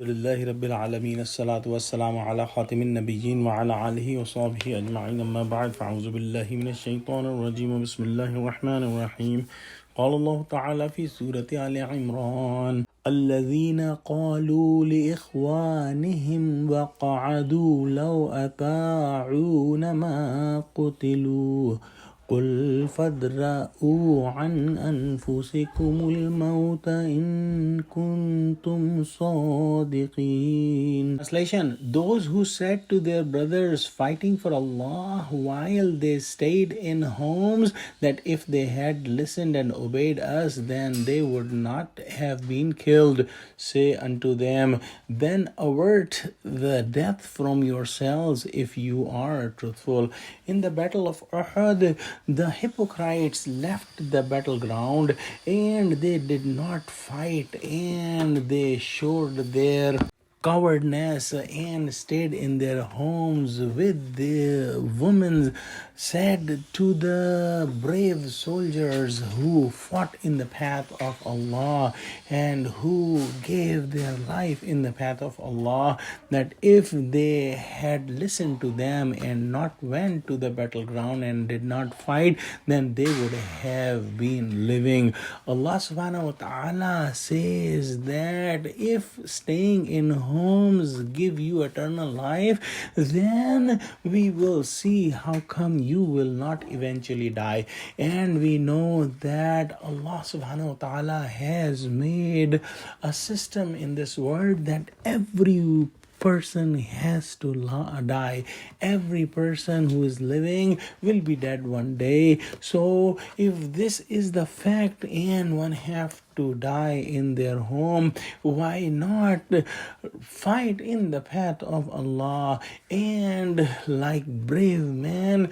لله رب العالمين الصلاة والسلام على خاتم النبيين وعلى آله وصحبه أجمعين أما بعد فأعوذ بالله من الشيطان الرجيم بسم الله الرحمن الرحيم قال الله تعالى في سورة آل-E-Imran الذين قالوا لإخوانهم وقعدوا لو أطاعونا ما قتلوا قل فادرءوا عن أنفسكم الموت إن كنتم صادقين. Translation: Those who said to their brothers fighting for Allah while they stayed in homes that if they had listened and obeyed us then they would not have been killed, say unto them, then avert the death from yourselves if you are truthful. In the battle of Uhud, the hypocrites left the battleground and they did not fight, and they showed their cowardness and stayed in their homes with the women, said to the brave soldiers who fought in the path of Allah and who gave their life in the path of Allah, that if they had listened to them and not went to the battleground and did not fight, then they would have been living. Allah subhanahu wa ta'ala says that if staying in homes give you eternal life, then we will see how come you will not eventually die. And we know that Allah subhanahu wa ta'ala has made a system in this world that every person has to die. Every person who is living will be dead one day. So if this is the fact and one have to die in their home, why not fight in the path of Allah and like brave men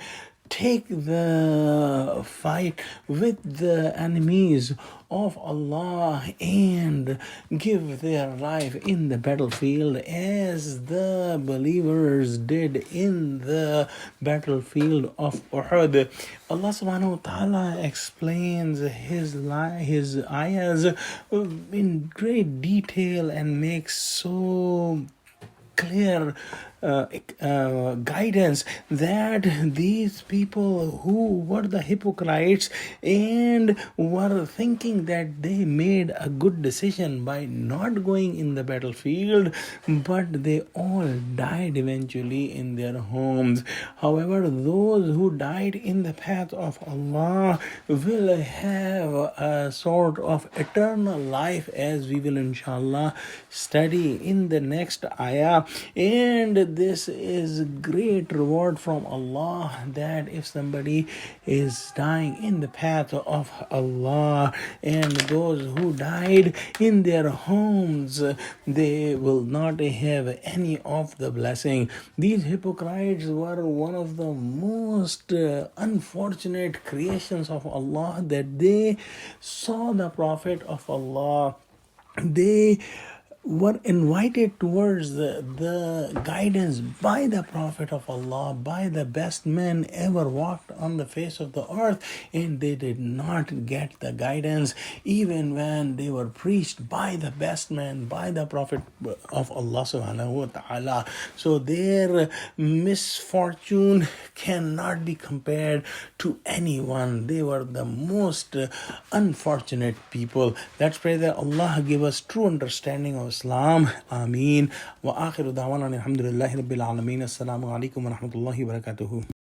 take the fight with the enemies of Allah and give their life in the battlefield as the believers did in the battlefield of Uhud. Allah subhanahu wa ta'ala explains his ayahs in great detail and makes so clear guidance that these people who were the hypocrites and were thinking that they made a good decision by not going in the battlefield, but they all died eventually in their homes. However, those who died in the path of Allah will have a sort of eternal life, as we will inshallah study in the next ayah. And this is great reward from Allah, that if somebody is dying in the path of Allah and those who died in their homes, they will not have any of the blessing. These hypocrites were one of the most unfortunate creations of Allah, that they saw the Prophet of Allah. They were invited towards the guidance by the Prophet of Allah, by the best man ever walked on the face of the earth, and they did not get the guidance even when they were preached by the best man, by the Prophet of Allah subhanahu wa ta'ala. So their misfortune cannot be compared to anyone. They were the most unfortunate people. Let's pray that Allah give us true understanding of Islam. Ameen. Wa akhiru da'wana alhamdulillahi rabbil alameen. Assalamu alaikum wa rahmatullahi wa barakatuhu.